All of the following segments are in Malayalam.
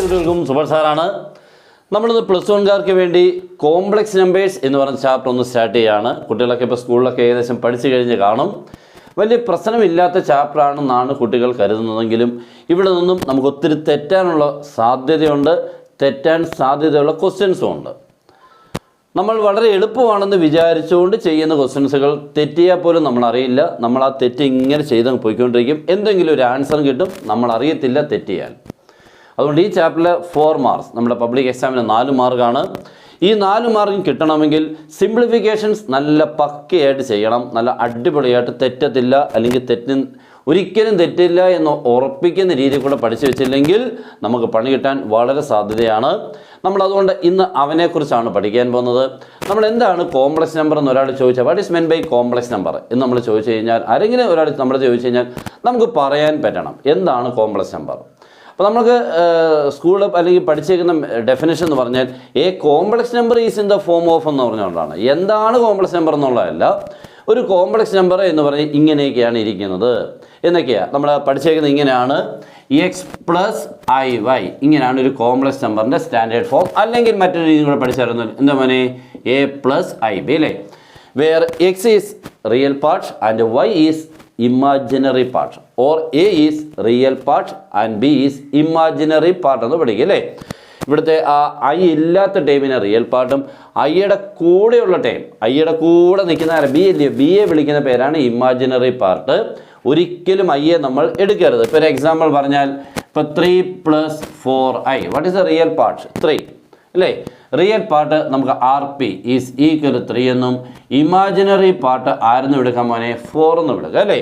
കുട്ടികൾക്കും സൂപ്പർ സാറാണ്. നമ്മളിന്ന് പ്ലസ് വൺകാർക്ക് വേണ്ടി കോംപ്ലക്സ് നമ്പേഴ്സ് എന്ന് പറഞ്ഞ ചാപ്റ്റർ ഒന്ന് സ്റ്റാർട്ട് ചെയ്യുകയാണ്. കുട്ടികളൊക്കെ ഇപ്പോൾ സ്കൂളിലൊക്കെ ഏകദേശം പഠിച്ചു കഴിഞ്ഞ് കാണും. വലിയ പ്രശ്നമില്ലാത്ത ചാപ്റ്ററാണെന്നാണ് കുട്ടികൾ കരുതുന്നതെങ്കിലും ഇവിടെ നിന്നും നമുക്ക് ഒത്തിരി തെറ്റാനുള്ള സാധ്യതയുണ്ട്, തെറ്റാൻ സാധ്യതയുള്ള ക്വസ്റ്റ്യൻസും ഉണ്ട്. നമ്മൾ വളരെ എളുപ്പമാണെന്ന് വിചാരിച്ചുകൊണ്ട് ചെയ്യുന്ന ക്വസ്റ്റ്യൻസുകൾ തെറ്റിയാൽ പോലും നമ്മൾ അറിയില്ല. നമ്മൾ ആ തെറ്റ് ഇങ്ങനെ ചെയ്ത് പോയിക്കൊണ്ടിരിക്കും. എന്തെങ്കിലും ഒരു ആൻസർ കിട്ടും, നമ്മൾ അറിയത്തില്ല തെറ്റിയാൽ. അതുകൊണ്ട് ഈ ചാപ്റ്ററിൽ 4 മാർക്സ്, നമ്മുടെ പബ്ലിക് എക്സാമിന് 4 മാർക്കാണ്. ഈ 4 മാർക്കും കിട്ടണമെങ്കിൽ സിംപ്ലിഫിക്കേഷൻസ് നല്ല പക്കയായിട്ട് ചെയ്യണം. നല്ല അടിപൊളിയായിട്ട് തെറ്റത്തില്ല, അല്ലെങ്കിൽ ഒരിക്കലും തെറ്റില്ല എന്ന് ഉറപ്പിക്കുന്ന രീതിയിൽ കൂടെ പഠിച്ചു വെച്ചില്ലെങ്കിൽ നമുക്ക് പണി കിട്ടാൻ വളരെ സാധ്യതയാണ്. നമ്മളതുകൊണ്ട് ഇന്ന് അവനെക്കുറിച്ചാണ് പഠിക്കാൻ പോകുന്നത്. നമ്മൾ എന്താണ് കോംപ്ലക്സ് നമ്പർ എന്ന് ഒരാൾ ചോദിച്ചാൽ what is meant by complex number എന്ന് നമ്മൾ ചോദിച്ചു കഴിഞ്ഞാൽ, ആരെങ്കിലും ഒരാൾ നമ്മൾ ചോദിച്ചു കഴിഞ്ഞാൽ നമുക്ക് പറയാൻ പറ്റണം എന്താണ് കോംപ്ലക്സ് നമ്പർ. അപ്പോൾ നമുക്ക് സ്കൂളിൽ അല്ലെങ്കിൽ പഠിച്ചേക്കുന്ന ഡെഫിനേഷൻ എന്ന് പറഞ്ഞാൽ A complex number is in the form of എന്ന് പറഞ്ഞുകൊണ്ടാണ്. എന്താണ് കോംപ്ലക്സ് നമ്പർ എന്നുള്ളതല്ല, ഒരു കോംപ്ലക്സ് നമ്പർ എന്ന് പറഞ്ഞാൽ ഇങ്ങനെയൊക്കെയാണ് ഇരിക്കുന്നത് എന്നൊക്കെയാണ് നമ്മൾ പഠിച്ചേക്കുന്നത്. ഇങ്ങനെയാണ് എക്സ് പ്ലസ് ഐ വൈ, ഇങ്ങനെയാണ് ഒരു കോംപ്ലക്സ് നമ്പറിൻ്റെ സ്റ്റാൻഡേർഡ് ഫോം. അല്ലെങ്കിൽ മറ്റൊരു രീതിയും കൂടെ പഠിച്ചായിരുന്നു, എന്താ മോനെ, എ പ്ലസ് ഐ ബി അല്ലേ, where X is real part and Y is imaginary part, or A is real part and B is imaginary part എന്ന് പഠിക്കും അല്ലേ. ഇവിടുത്തെ ആ ഐ ഇല്ലാത്ത ടൈമിനെ റിയൽ പാർട്ടും ഐയുടെ കൂടെയുള്ള ടൈം, ഐയുടെ കൂടെ നിൽക്കുന്ന ബി അല്ലേ, ബിയെ വിളിക്കുന്ന പേരാണ് ഇമാജിനറി പാർട്ട്. ഒരിക്കലും ഐയെ നമ്മൾ എടുക്കരുത്. ഇപ്പോൾ ഒരു എക്സാമ്പിൾ പറഞ്ഞാൽ ഇപ്പോൾ 3 + 4i, what is the real part? 3 അല്ലേ. റിയൽ പാർട്ട് നമുക്ക് ആർ പി ഈസ് ഈക്വൽ 3 എന്നും ഇമാജിനറി പാർട്ട് ആരെന്നും എടുക്കാൻ മോനെ 4 എന്നും എടുക്കുക അല്ലേ.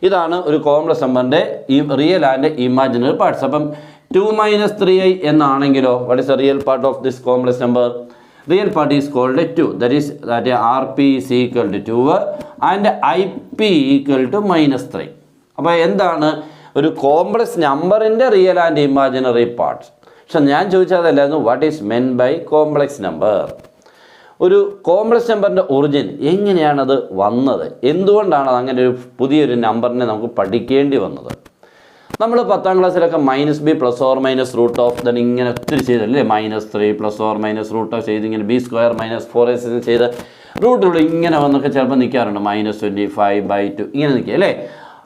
ഇതാണ് ഒരു കോംപ്ലക്സ് നമ്പറിൻ്റെ ഈ റിയൽ ആൻഡ് ഇമാജിനറി പാർട്ട്സ്. അപ്പം 2 - 3i എന്നാണെങ്കിലോ, what is the real part of this complex number? Real part is called 2, that RP is equal to 2 and IP equal to -3. അപ്പോൾ എന്താണ് ഒരു കോംപ്ലക്സ് നമ്പറിൻ്റെ റിയൽ ആൻഡ് ഇമാജിനറി പാർട്സ്? പക്ഷെ ഞാൻ ചോദിച്ചതല്ലായിരുന്നു what is meant by complex number. ഒരു കോംപ്ലക്സ് നമ്പറിൻ്റെ ഒറിജിൻ എങ്ങനെയാണത് വന്നത്, എന്തുകൊണ്ടാണ് അങ്ങനെ ഒരു പുതിയൊരു നമ്പറിനെ നമുക്ക് പഠിക്കേണ്ടി വന്നത്? നമ്മൾ 10ാം ക്ലാസ്സിലൊക്കെ -b ± റൂട്ട് ഓഫ് ദൻ ഇങ്ങനെ ഒത്തിരി ചെയ്തല്ലേ, -3 ± റൂട്ട് ഓഫ് ചെയ്ത് ഇങ്ങനെ b² - 4ac ചെയ്ത് റൂട്ടിലുള്ള ഇങ്ങനെ വന്നൊക്കെ ചിലപ്പോൾ നിൽക്കാറുണ്ട്. -25/2 ഇങ്ങനെ നിൽക്കുക അല്ലേ.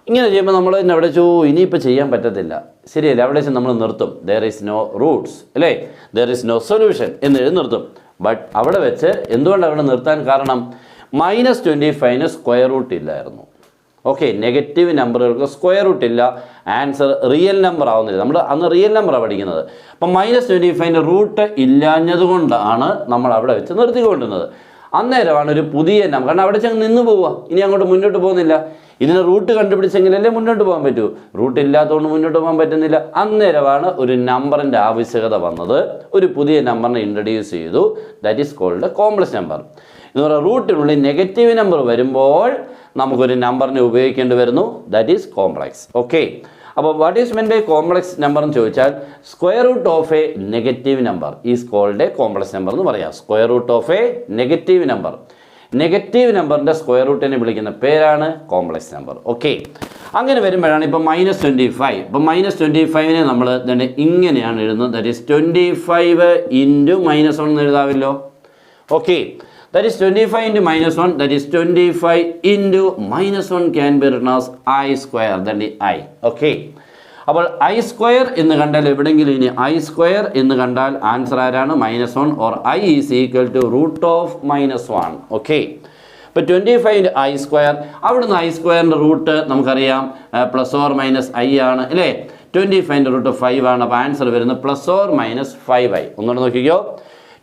ഇങ്ങനെ ചെയ്യുമ്പോൾ നമ്മൾ തന്നെ അവിടെ ഇനിയിപ്പോൾ ചെയ്യാൻ പറ്റത്തില്ല, ശരിയല്ലേ, അവിടെ വെച്ച് നമ്മൾ നിർത്തും. ദർ ഈസ് നോ റൂട്ട്സ് അല്ലേ, ദർ ഈസ് നോ സൊല്യൂഷൻ എന്ന് എഴുതി നിർത്തും. ബട്ട് അവിടെ വെച്ച് എന്തുകൊണ്ടാണ് അവിടെ നിർത്താൻ കാരണം, -25 സ്ക്വയർ റൂട്ട് ഇല്ലായിരുന്നു. ഓക്കെ, നെഗറ്റീവ് നമ്പറുകൾക്ക് സ്ക്വയർ റൂട്ട് ഇല്ല, ആൻസർ റിയൽ നമ്പർ ആവുന്നില്ല. നമ്മൾ അന്ന് റിയൽ നമ്പറാണ് പഠിക്കുന്നത്. അപ്പം -25 റൂട്ട് ഇല്ലാഞ്ഞതുകൊണ്ടാണ് നമ്മൾ അവിടെ വെച്ച് നിർത്തിക്കൊണ്ടിരുന്നത്. അന്നേരമാണ് ഒരു പുതിയ നമ്പർ, കാരണം അവിടെ ചെന്ന് നിന്ന് പോവുക, ഇനി അങ്ങോട്ട് മുന്നോട്ട് പോകുന്നില്ല. ഇതിന് റൂട്ട് കണ്ടുപിടിച്ചെങ്കിലല്ലേ മുന്നോട്ട് പോകാൻ പറ്റൂ. റൂട്ട് ഇല്ലാത്തതുകൊണ്ട് മുന്നോട്ട് പോകാൻ പറ്റുന്നില്ല. അന്നേരമാണ് ഒരു നമ്പറിൻ്റെ ആവശ്യകത വന്നത്. ഒരു പുതിയ നമ്പറിനെ ഇൻട്രൊഡ്യൂസ് ചെയ്തു, that is called complex number എന്ന് പറയുക. റൂട്ടിനുള്ളിൽ നെഗറ്റീവ് നമ്പർ വരുമ്പോൾ നമുക്കൊരു നമ്പറിനെ ഉപയോഗിക്കേണ്ടി വരുന്നു, ദാറ്റ് ഈസ് കോംപ്ലക്സ്. ഓക്കെ, അപ്പോൾ what is meant by complex number എന്ന് ചോദിച്ചാൽ square root of a negative number is called a complex number എന്ന് പറയാം. Square root of a negative number, negative നമ്പറിൻ്റെ സ്ക്വയർ റൂട്ടിനെ വിളിക്കുന്ന പേരാണ് കോംപ്ലക്സ് നമ്പർ. ഓക്കെ, അങ്ങനെ വരുമ്പോഴാണ് ഇപ്പം -25. ഇപ്പം -25നെ നമ്മൾ തന്നെ ഇങ്ങനെയാണ് എഴുതുന്നത്, ദാറ്റ് ഈസ് 25 × -1 എന്ന് എഴുതാമല്ലോ. Okay, that is 25 into -1, that is 25 into -1 can be written as I², then the I. Okay, അപ്പോൾ I² എന്ന് കണ്ടാൽ എവിടെയെങ്കിലും ഇനി I² എന്ന് കണ്ടാൽ ആൻസർ ആരാണ്? -1 or I is equal to √(-1). Okay, ഇപ്പോൾ 25 into I², അവിടുന്ന് I²ൻ്റെ റൂട്ട് നമുക്കറിയാം +or-i ആണ് അല്ലേ. 25ൻ്റെ റൂട്ട് 5 ആണ്. അപ്പോൾ ആൻസർ വരുന്നത് +or-5i. ഒന്നുകൂടെ നോക്കിക്കോ,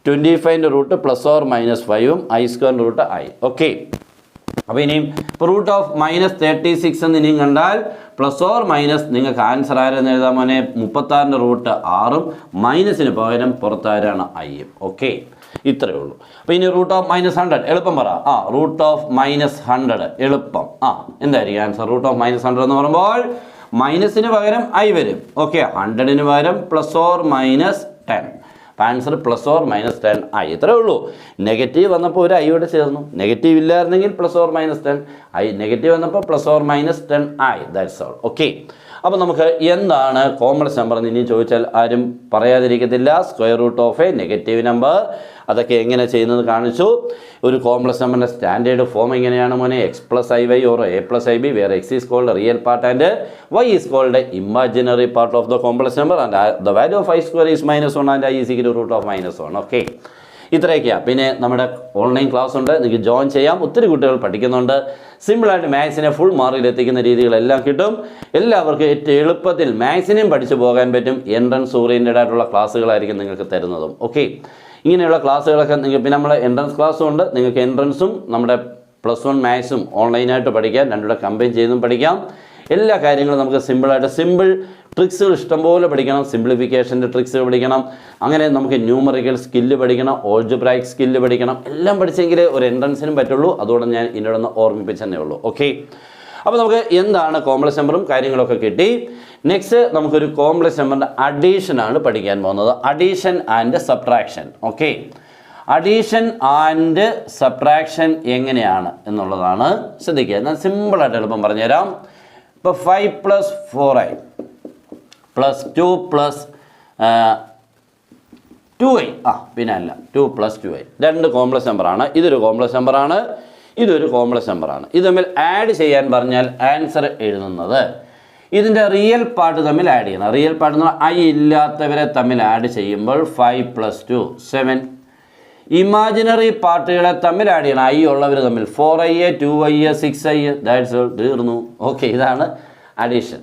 25ൻ്റെ റൂട്ട് +or-5ഉം I² റൂട്ട് I. ഓക്കെ, അപ്പോൾ ഇനിയും ഇപ്പോൾ √(-36) എന്ന് ഇനിയും കണ്ടാൽ +or- നിങ്ങൾക്ക് ആൻസർ ആരെന്ന് എഴുതാൻ മോനെ, 36ൻ്റെ റൂട്ട് 6ഉം മൈനസിന് പകരം പുറത്താരാണ് Iയും. ഓക്കെ, ഇത്രയേ ഉള്ളൂ. അപ്പോൾ ഇനി √(-100) എളുപ്പം പറ. √(-100) എളുപ്പം. എന്തായിരിക്കും ആൻസർ? √(-100) എന്ന് പറയുമ്പോൾ മൈനസിന് പകരം I വരും. ഓക്കെ, 100ന് പകരം +or-10. Answer +or-10 10i. ഇത്രയേ ഉള്ളൂ. നെഗറ്റീവ് വന്നപ്പോൾ ഒരു ഐയോടെ ചേർന്നു. നെഗറ്റീവ് ഇല്ലായിരുന്നെങ്കിൽ +or-10 i. നെഗറ്റീവ് വന്നപ്പോൾ +or-10i. That's all. ഓക്കെ. അപ്പോൾ നമുക്ക് എന്താണ് കോംപ്ലക്സ് നമ്പർ എന്ന് ഇനി ചോദിച്ചാൽ ആരും പറയാതിരിക്കത്തില്ല. Square root of a negative number. അതൊക്കെ എങ്ങനെ ചെയ്യുന്നത് കാണിച്ചു. ഒരു കോംപ്ലക്സ് നമ്പറിൻ്റെ സ്റ്റാൻഡേർഡ് ഫോം എങ്ങനെയാണ് മോനെ? x+iy or a+ib, where x is called the real part and y is called the imaginary part of the complex number, and the value of i square is -1 and i is equal to √(-1). Okay, ഇത്രയൊക്കെയാണ്. പിന്നെ നമ്മുടെ ഓൺലൈൻ ക്ലാസ് ഉണ്ട്, നിങ്ങൾക്ക് ജോയിൻ ചെയ്യാം. ഒത്തിരി കുട്ടികൾ പഠിക്കുന്നുണ്ട്. സിമ്പിളായിട്ട് മാത്സിനെ ഫുൾ മാർക്കിൽ എത്തിക്കുന്ന രീതികളെല്ലാം കിട്ടും. എല്ലാവർക്കും ഏറ്റവും എളുപ്പത്തിൽ മാത്സിനെയും പഠിച്ചു പോകാൻ പറ്റും. എൻട്രൻസ് ഓറിയൻറ്റഡ് ആയിട്ടുള്ള ക്ലാസ്സുകളായിരിക്കും നിങ്ങൾക്ക് തരുന്നതും. ഓക്കെ, ഇങ്ങനെയുള്ള ക്ലാസ്സുകളൊക്കെ നിങ്ങൾക്ക് പിന്നെ നമ്മളെ എൻട്രൻസ് ക്ലാസ്സും ഉണ്ട്. നിങ്ങൾക്ക് എൻട്രൻസും നമ്മുടെ +1 മാത്സും ഓൺലൈനായിട്ട് പഠിക്കാം. രണ്ടുകൂടെ കമ്പൈൻ ചെയ്തും പഠിക്കാം. എല്ലാ കാര്യങ്ങളും നമുക്ക് സിമ്പിളായിട്ട് സിമ്പിൾ ട്രിക്സുകൾ ഇഷ്ടംപോലെ പഠിക്കണം. സിംപ്ലിഫിക്കേഷൻ്റെ ട്രിക്സുകൾ പഠിക്കണം. അങ്ങനെ നമുക്ക് ന്യൂമറിക്കൽ സ്കില്ല് പഠിക്കണം, ഓൾജിബ്രായിക് സ്കില്ല് പഠിക്കണം. എല്ലാം പഠിച്ചെങ്കിലേ ഒരു എൻട്രൻസിനും പറ്റുള്ളൂ. അതുകൊണ്ട് ഞാൻ ഇതിനോടൊന്ന് ഓർമ്മിപ്പിച്ചതന്നേ ഉള്ളൂ. ഓക്കെ, അപ്പോൾ നമുക്ക് എന്താണ് കോംപ്ലക്സ് നമ്പറും കാര്യങ്ങളൊക്കെ കിട്ടി. നെക്സ്റ്റ് നമുക്കൊരു കോംപ്ലക്സ് നമ്പറിൻ്റെ അഡീഷനാണ് പഠിക്കാൻ പോകുന്നത്. Addition and subtraction. Okay, addition and subtraction എങ്ങനെയാണ് എന്നുള്ളതാണ് ശ്രദ്ധിക്കുക. ഞാൻ സിമ്പിളായിട്ട് എളുപ്പം പറഞ്ഞുതരാം. ഇപ്പോൾ 5 + 4i + 2 + 2i പിന്നെ അല്ല 2 + 2i രണ്ട് കോംപ്ലക്സ് നമ്പറാണ്. ഇതൊരു കോംപ്ലക്സ് നമ്പറാണ്, ഇതൊരു കോംപ്ലക്സ് നമ്പറാണ്. ഇത് തമ്മിൽ ആഡ് ചെയ്യാൻ പറഞ്ഞാൽ ആൻസർ എഴുതുന്നത് ഇതിൻ്റെ റിയൽ പാർട്ട് തമ്മിൽ ആഡ് ചെയ്യണം. റിയൽ പാർട്ട് എന്ന് പറഞ്ഞാൽ i ഇല്ലാത്തവരെ തമ്മിൽ ആഡ് ചെയ്യുമ്പോൾ 5 + 2 7. ഇമാജിനറി പാർട്ടുകളെ തമ്മിൽ ആഡ് ചെയ്യണം. i ഉള്ളവർ തമ്മിൽ 4i 2i 6i. That's all, തീർന്നു. ഓക്കെ, ഇതാണ് അഡീഷൻ.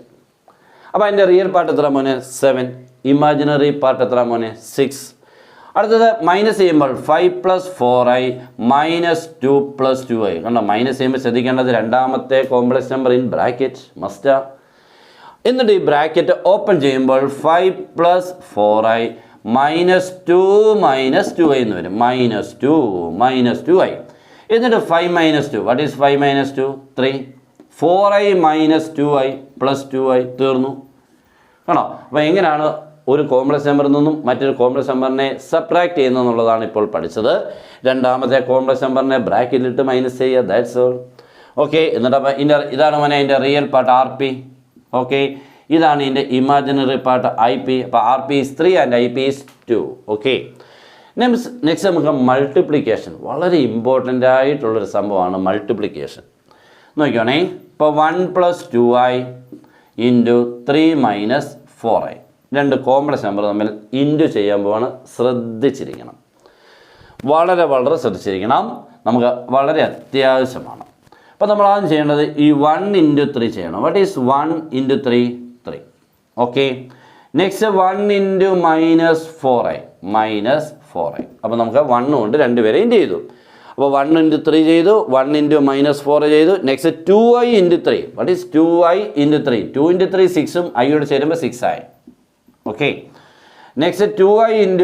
അപ്പോൾ അതിൻ്റെ റിയൽ പാർട്ട് എത്ര മോനെ? 7. ഇമാജിനറി പാർട്ട് എത്ര മോനെ? 6. അടുത്തത് മൈനസ് ചെയ്യുമ്പോൾ 5 + 4i - 2 + 2i. കണ്ടോ, മൈനസ് ചെയ്യുമ്പോൾ ശ്രദ്ധിക്കേണ്ടത് രണ്ടാമത്തെ കോംപ്ലക്സ് നമ്പർ ഇൻ ബ്രാക്കറ്റ് മസ്റ്റാ. എന്നിട്ട് ഈ ബ്രാക്കറ്റ് ഓപ്പൺ ചെയ്യുമ്പോൾ 5 + 4i - 2 - 2i എന്ന് വരും. -2 - 2i. എന്നിട്ട് 5 - 2. What is 5 - 2? 3. 4i - 2i + 2i. തീർന്നു. ആണോ? അപ്പോൾ എങ്ങനെയാണ് ഒരു കോംപ്ലക്സ് നമ്പറിൽ നിന്നും മറ്റൊരു കോംപ്ലക്സ് നമ്പറിനെ സബ്ട്രാക്ട് ചെയ്യുന്നതെന്നുള്ളതാണ് ഇപ്പോൾ പഠിച്ചത്. രണ്ടാമത്തെ കോംപ്ലക്സ് നമ്പറിനെ ബ്രാക്കറ്റിലിട്ട് മൈനസ് ചെയ്യുക. That's all. ഓക്കെ, എന്നിട്ട് അപ്പോൾ ഇതാണ് മോനെ അതിൻ്റെ റിയൽ പാർട്ട് RP. ഓക്കെ, ഇതാണ് ഇതിൻ്റെ ഇമാജിനറി പാർട്ട് IP. അപ്പോൾ RP is 3 and IP is 2. Okay, next നമുക്ക് മൾട്ടിപ്ലിക്കേഷൻ. വളരെ ഇമ്പോർട്ടൻ്റ് ആയിട്ടുള്ളൊരു സംഭവമാണ് മൾട്ടിപ്ലിക്കേഷൻ. നോക്കിക്കോണേ, ഇപ്പോൾ 1 + 2i × 3 - 4i രണ്ട് കോംപ്ലക്സ് നമ്പർ തമ്മിൽ ഇൻറ്റു ചെയ്യാൻ പോവാണ്. ശ്രദ്ധിച്ചിരിക്കണം, വളരെ വളരെ ശ്രദ്ധിച്ചിരിക്കണം. നമുക്ക് വളരെ അത്യാവശ്യമാണ്. അപ്പോൾ നമ്മൾ ആദ്യം ചെയ്യേണ്ടത് ഈ 1 × 3 ചെയ്യണം. What is 1 × 3? 3. Okay, next 1 × -4i -4i. അപ്പോൾ നമുക്ക് 1 കൊണ്ട് രണ്ടുപേരെ ഇൻറ്റു ചെയ്തു. അപ്പോൾ 1 × 3 ചെയ്തു, 1 × -4 ചെയ്തു. Next 2i × 3. What is 2i × 3? 2 × 3 6ഉം ഐയോട് ചേരുമ്പോൾ 6 ആയി. ഓക്കെ, നെക്സ്റ്റ് 2i ×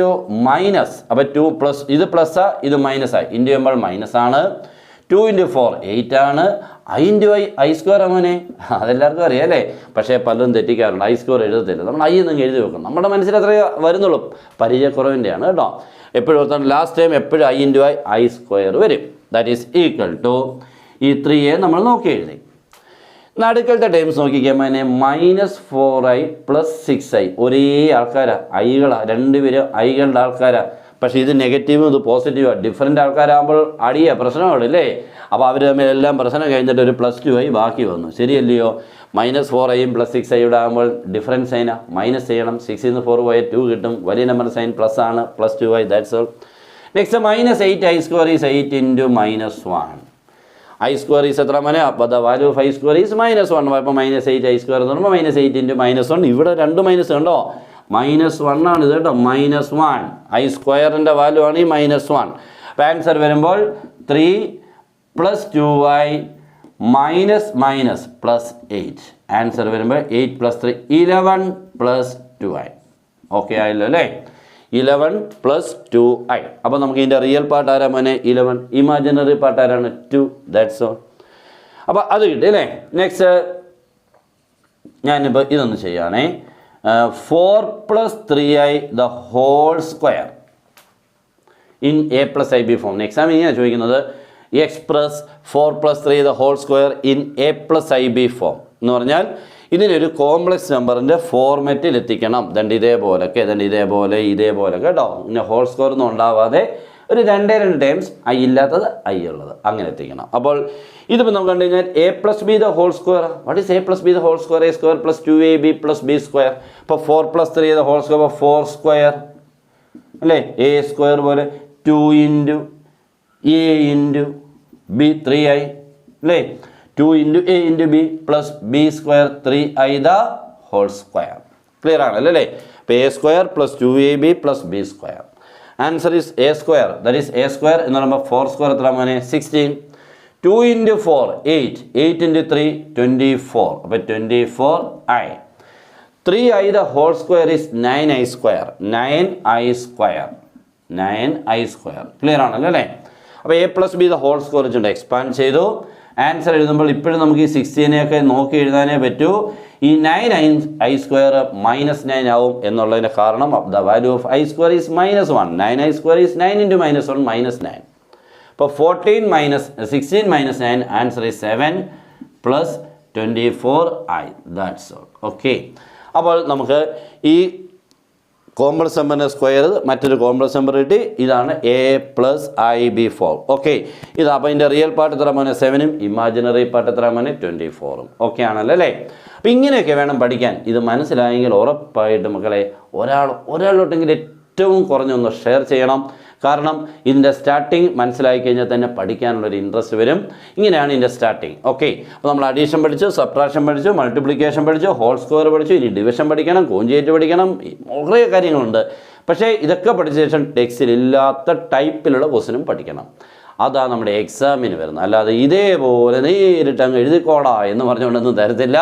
അപ്പോൾ 2 പ്ലസ് ഇത് പ്ലസ് ഇത് മൈനസ് ആയി. ഇൻറ്റു ചെയ്യുമ്പോൾ മൈനസ് ആണ്. 2 × 4 8 ആണ്. i × i സ്ക്വയർ അങ്ങനെ അതെല്ലാവർക്കും അറിയാം അല്ലേ? പക്ഷേ പലരും തെറ്റിക്കാറുണ്ട്. i square എഴുതത്തില്ല. നമ്മൾ i എന്നങ്ങ് എഴുതി വെക്കും. നമ്മുടെ മനസ്സിൽ അത്രയേ വരുന്നുള്ളൂ. പരിചയക്കുറവിൻ്റെയാണ് കേട്ടോ. എപ്പോഴും ഓർത്താൽ ലാസ്റ്റ് ടൈം എപ്പോഴും i × i സ്ക്വയർ വരും. ദാറ്റ് ഈസ് ഈക്വൽ ടു ഈ 3യെ നമ്മൾ നോക്കി എഴുതി. നടുക്കലത്തെ ടൈംസ് നോക്കിക്കുമ്പോൾ -4i + 6i ഒരേ ആൾക്കാരാണ്. ഐകളാണ്, രണ്ടുപേരും ഐകളുടെ ആൾക്കാരാണ്. പക്ഷേ ഇത് നെഗറ്റീവും ഇത് പോസിറ്റീവാണ്. ഡിഫറൻറ്റ് ആൾക്കാരാകുമ്പോൾ അടിയ പ്രശ്നമുള്ളല്ലേ? അപ്പോൾ അവർ തമ്മിലെല്ലാം പ്രശ്നം കഴിഞ്ഞിട്ട് ഒരു +2i ബാക്കി വന്നു. ശരിയല്ലയോ? -4i + 6i ആകുമ്പോൾ ഡിഫറൻസ് സൈനാ മൈനസ് ചെയ്യണം. 6 ൽ 4 പോയാൽ 2 കിട്ടും. വലിയ നമ്പർ സൈൻ പ്ലസ് ആണ്. +2i. That's all. Next -8i square is 8 × -1. i square is എത്ര മോനെ? അപ്പോൾ the value of i square is -1. അപ്പോൾ -8i സ്ക്വയർ എന്ന് പറയുമ്പോൾ -8 × -1. ഇവിടെ രണ്ട് മൈനസ് ഉണ്ടോ? -1 ആണ് ഇത് കേട്ടോ. -1 i സ്ക്വയറിൻ്റെ വാല്യൂ ആണ് ഈ -1. അപ്പോൾ ആൻസർ വരുമ്പോൾ 3 + 2i -8. ആൻസർ വരുമ്പോൾ 8 + 3 11 + 2i. ഓക്കെ ആയല്ലോ അല്ലേ? 11 + 2i. അപ്പോൾ നമുക്ക് ഇതിൻ്റെ റിയൽ പാർട്ട് ആരാ മോനെ? 11. ഇമാജിനറി പാർട്ട് ആരാണ്? 2. That's all. അപ്പോൾ അത് കിട്ടി അല്ലേ? നെക്സ്റ്റ് ഞാനിപ്പോൾ ഇതൊന്ന് ചെയ്യുകയാണേ. 4 + 3i the whole square in A plus I B form. Exam ഇങ്ങനെയാണ് ചോദിക്കുന്നത്, express 4+3 the whole square in A plus I B form എന്ന് പറഞ്ഞാൽ ഇതിനൊരു കോംപ്ലക്സ് നമ്പറിൻ്റെ ഫോർമാറ്റിൽ എത്തിക്കണം. ദണ്ട് ഇതേപോലൊക്കെ കേട്ടോ. പിന്നെ ഹോൾ സ്ക്വയർ ഒന്നും ഉണ്ടാവാതെ ഒരു 2 ടൈംസ് ഐ ഇല്ലാത്തത് ഐ ഉള്ളത് അങ്ങനെ എത്തിക്കണം. അപ്പോൾ ഇതിപ്പോൾ നമുക്ക് കണ്ടു കഴിഞ്ഞാൽ A plus B the whole square. What is A plus B the whole square? A square plus 2ab plus B square. ഇപ്പോൾ 4+3 ദ ഹോൾ സ്ക്വയർ 4 സ്ക്വയർ അല്ലേ? എ സ്ക്വയർ പോലെ 2 into A into B 3i അല്ലേ? 2 into A into B plus B square 3i the whole square. Clear ആണല്ലോ അല്ലേ? അപ്പോൾ A square plus 2ab plus B square. Answer is A square. That is A square എന്ന് പറയുമ്പോൾ 4 സ്ക്വയർ എത്ര മോനെ? 16. 2 ഇൻറ്റു 4 8. 8 ഇൻറ്റു 3 24. അപ്പോൾ 24i. 3i the whole square is 9i square. 9i square. 9i square. Clear ആണല്ലോ അല്ലേ? അപ്പോൾ A plus B the whole square വെച്ചുകൊണ്ട് എക്സ്പാൻഡ് ചെയ്തു. ആൻസർ എഴുതുമ്പോൾ ഇപ്പോഴും നമുക്ക് ഈ 16നെയൊക്കെ നോക്കി എഴുതാനേ പറ്റൂ. ഈ 9i സ്ക്വയർ -9 ആവും എന്നുള്ളതിൻ്റെ കാരണം the value of I square is -1. 9i square is 9 into -1 -9. അപ്പോൾ 16 - 9 answer is 7 plus 24i. That's all. Okay, അപ്പോൾ നമുക്ക് ഈ കോംപ്ലക്സ് നമ്പറിൻ്റെ സ്ക്വയർ മറ്റൊരു കോംപ്ലക്സ് നമ്പർ കിട്ടി. ഇതാണ് A plus I B form. Okay, ഇത് അപ്പോൾ ഇതിൻ്റെ റിയൽ പാർട്ട് എത്ര മോനെ? 7ഉം ഇമാജിനറി പാർട്ട് എത്ര മോനെ? 24ഉം. ഓക്കെ ആണല്ലോ അല്ലേ? അപ്പോൾ ഇങ്ങനെയൊക്കെ വേണം പഠിക്കാൻ. ഇത് മനസ്സിലായെങ്കിൽ ഉറപ്പായിട്ട് മക്കളെ ഒരാളോട്ടെങ്കിലും ഏറ്റവും കുറഞ്ഞൊന്ന് ഷെയർ ചെയ്യണം. കാരണം ഇതിൻ്റെ സ്റ്റാർട്ടിങ് മനസ്സിലാക്കി കഴിഞ്ഞാൽ തന്നെ പഠിക്കാനുള്ളൊരു ഇൻട്രസ്റ്റ് വരും. ഇങ്ങനെയാണ് ഇതിൻ്റെ സ്റ്റാർട്ടിങ്. ഓക്കെ, അപ്പോൾ നമ്മൾ അഡീഷൻ പഠിച്ചു, സബ്ട്രാക്ഷൻ പഠിച്ചു, മൾട്ടിപ്ലിക്കേഷൻ പഠിച്ചു, ഹോൾ സ്ക്വയർ പഠിച്ചു, ഇനി ഡിവിഷൻ പഠിക്കണം, കോഞ്ചുഗേറ്റ് പഠിക്കണം, കുറേ കാര്യങ്ങളുണ്ട്. പക്ഷേ ഇതൊക്കെ പഠിച്ച ശേഷം ടെക്സ്റ്റിലില്ലാത്ത ടൈപ്പിലുള്ള ക്വസ്റ്റ്യനും പഠിക്കണം. അതാണ് നമ്മുടെ എക്സാമിന് വരുന്നത്. അല്ലാതെ ഇതേപോലെ നേരിട്ട് അങ്ങ് എഴുതിക്കോടാ എന്ന് പറഞ്ഞുകൊണ്ടൊന്നും തരത്തില്ല.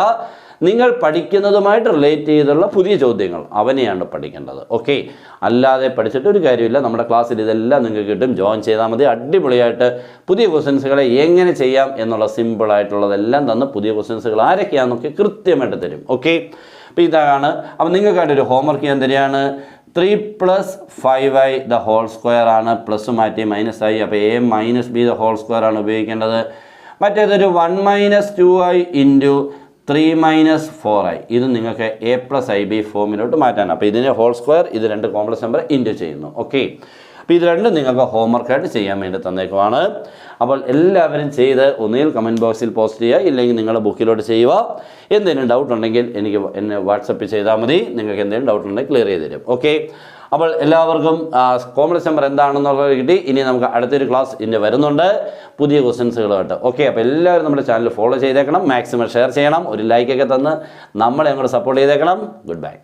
നിങ്ങൾ പഠിക്കുന്നതുമായിട്ട് റിലേറ്റ് ചെയ്തുള്ള പുതിയ ചോദ്യങ്ങൾ അവനെയാണ് പഠിക്കേണ്ടത്. ഓക്കെ, അല്ലാതെ പഠിച്ചിട്ട് ഒരു കാര്യമില്ല. നമ്മുടെ ക്ലാസ്സിൽ ഇതെല്ലാം നിങ്ങൾക്ക് കിട്ടും. ജോയിൻ ചെയ്താൽ മതി. അടിപൊളിയായിട്ട് പുതിയ ക്വസ്റ്റ്യൻസുകളെ എങ്ങനെ ചെയ്യാം എന്നുള്ള സിമ്പിളായിട്ടുള്ളതെല്ലാം തന്ന് പുതിയ ക്വസ്റ്റ്യൻസുകൾ ആരൊക്കെയാണെന്നൊക്കെ കൃത്യമായിട്ട് തരും. ഓക്കെ, അപ്പോൾ ഇതാണ്. അപ്പോൾ നിങ്ങൾക്കായിട്ടൊരു ഹോംവർക്ക് ചെയ്യാൻ തരികയാണ്. 3 + 5i ദ ഹോൾ സ്ക്വയർ ആണ്. പ്ലസ് മാറ്റി -i. അപ്പോൾ a - b the whole square ആണ് ഉപയോഗിക്കേണ്ടത്. മറ്റേതൊരു 1 - 2i ഇൻറ്റു 3 - 4i. ഇത് നിങ്ങൾക്ക് എ പ്ലസ് ഐ ബി ഫോമിലോട്ട് മാറ്റാൻ. അപ്പോൾ ഇതിൻ്റെ ഹോൾ സ്ക്വയർ ഇത് 2 കോംപ്ലക്സ് നമ്പർ ഇൻറ്റു ചെയ്യുന്നു. ഓക്കെ, അപ്പോൾ ഇത് രണ്ടും നിങ്ങൾക്ക് ഹോംവർക്കായിട്ട് ചെയ്യാൻ വേണ്ടി തന്നേക്കുവാണ്. അപ്പോൾ എല്ലാവരും ചെയ്ത് ഒന്നുകിൽ കമൻറ്റ് ബോക്സിൽ പോസ്റ്റ് ചെയ്യുക, ഇല്ലെങ്കിൽ നിങ്ങളുടെ ബുക്കിലോട്ട് ചെയ്യുക. എന്തെങ്കിലും ഡൗട്ട് ഉണ്ടെങ്കിൽ എന്നെ വാട്സപ്പ് ചെയ്താൽ മതി. നിങ്ങൾക്ക് എന്തെങ്കിലും ഡൗട്ട് ഉണ്ടെങ്കിൽ ക്ലിയർ ചെയ്ത് തരും. ഓക്കെ, അപ്പോൾ എല്ലാവർക്കും കോംപ്ലക്സ് നമ്പർ എന്താണെന്നുള്ളത് കിട്ടി. ഇനി നമുക്ക് അടുത്തൊരു ക്ലാസ് ഇനി വരുന്നുണ്ട് പുതിയ ക്വസ്റ്റ്യൻസുകളുമായിട്ട്. ഓക്കെ, അപ്പോൾ എല്ലാവരും നമ്മുടെ ചാനൽ ഫോളോ ചെയ്തേക്കണം, മാക്സിമം ഷെയർ ചെയ്യണം, ഒരു ലൈക്കൊക്കെ തന്ന് നമ്മളെ അങ്ങോട്ട് സപ്പോർട്ട് ചെയ്തേക്കണം. Good bye.